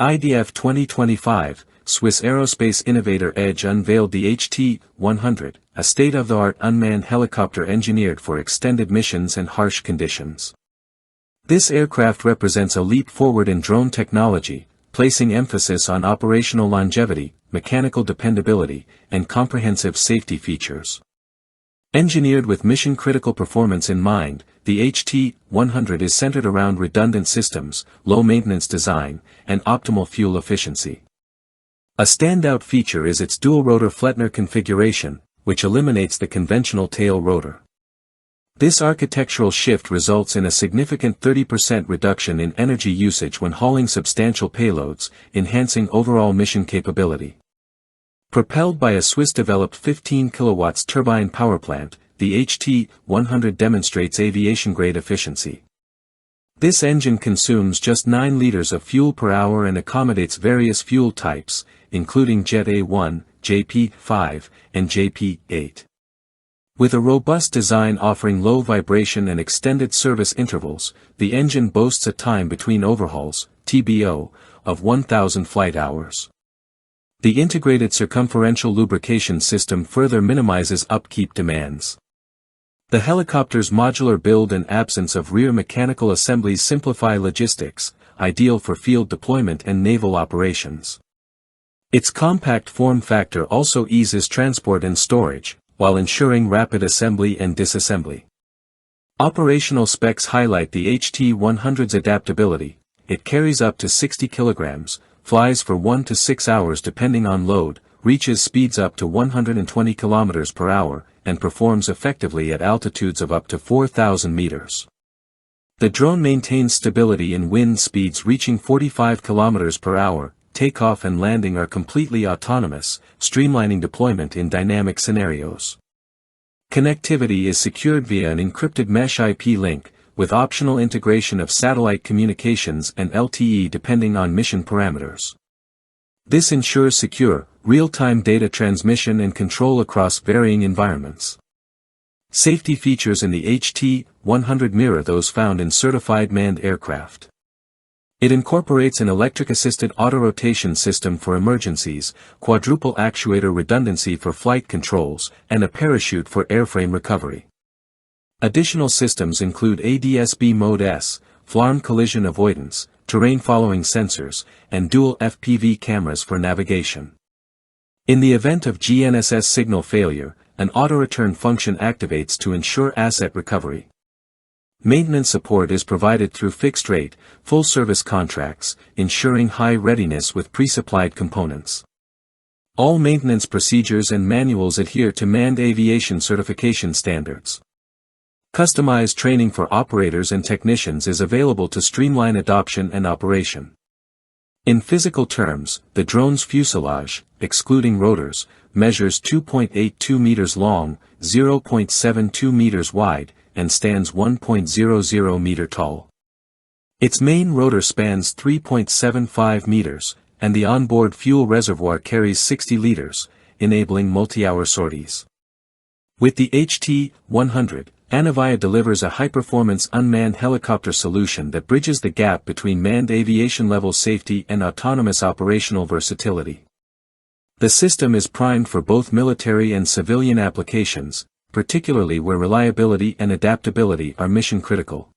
At IDEF 2025, Swiss aerospace innovator Edge unveiled the HT-100, a state-of-the-art unmanned helicopter engineered for extended missions and harsh conditions. This aircraft represents a leap forward in drone technology, placing emphasis on operational longevity, mechanical dependability, and comprehensive safety features. Engineered with mission-critical performance in mind, the HT-100 is centered around redundant systems, low-maintenance design, and optimal fuel efficiency. A standout feature is its dual-rotor Flettner configuration, which eliminates the conventional tail rotor. This architectural shift results in a significant 30% reduction in energy usage when hauling substantial payloads, enhancing overall mission capability. Propelled by a Swiss-developed 15 kW turbine power plant, the HT-100 demonstrates aviation-grade efficiency. This engine consumes just 9 liters of fuel per hour and accommodates various fuel types, including Jet A1, JP5, and JP8. With a robust design offering low vibration and extended service intervals, the engine boasts a time between overhauls, TBO, of 1,000 flight hours. The integrated circumferential lubrication system further minimizes upkeep demands. The helicopter's modular build and absence of rear mechanical assemblies simplify logistics, ideal for field deployment and naval operations. Its compact form factor also eases transport and storage, while ensuring rapid assembly and disassembly. Operational specs highlight the HT-100's adaptability. It carries up to 60 kilograms, flies for 1 to 6 hours depending on load, reaches speeds up to 120 kilometers per hour, and performs effectively at altitudes of up to 4,000 meters. The drone maintains stability in wind speeds reaching 45 kilometers per hour. Takeoff and landing are completely autonomous, streamlining deployment in dynamic scenarios. Connectivity is secured via an encrypted mesh IP link, with optional integration of satellite communications and LTE depending on mission parameters. This ensures secure, real-time data transmission and control across varying environments. Safety features in the HT-100 mirror those found in certified manned aircraft. It incorporates an electric-assisted auto-rotation system for emergencies, quadruple actuator redundancy for flight controls, and a parachute for airframe recovery. Additional systems include ADS-B Mode S, FLARM collision avoidance, terrain-following sensors, and dual FPV cameras for navigation. In the event of GNSS signal failure, an auto-return function activates to ensure asset recovery. Maintenance support is provided through fixed-rate, full-service contracts, ensuring high readiness with pre-supplied components. All maintenance procedures and manuals adhere to manned aviation certification standards. Customized training for operators and technicians is available to streamline adoption and operation. In physical terms, the drone's fuselage, excluding rotors, measures 2.82 meters long, 0.72 meters wide, and stands 1.00 meter tall. Its main rotor spans 3.75 meters, and the onboard fuel reservoir carries 60 liters, enabling multi-hour sorties. With the HT-100, Anavia delivers a high-performance unmanned helicopter solution that bridges the gap between manned aviation-level safety and autonomous operational versatility. The system is primed for both military and civilian applications, particularly where reliability and adaptability are mission-critical.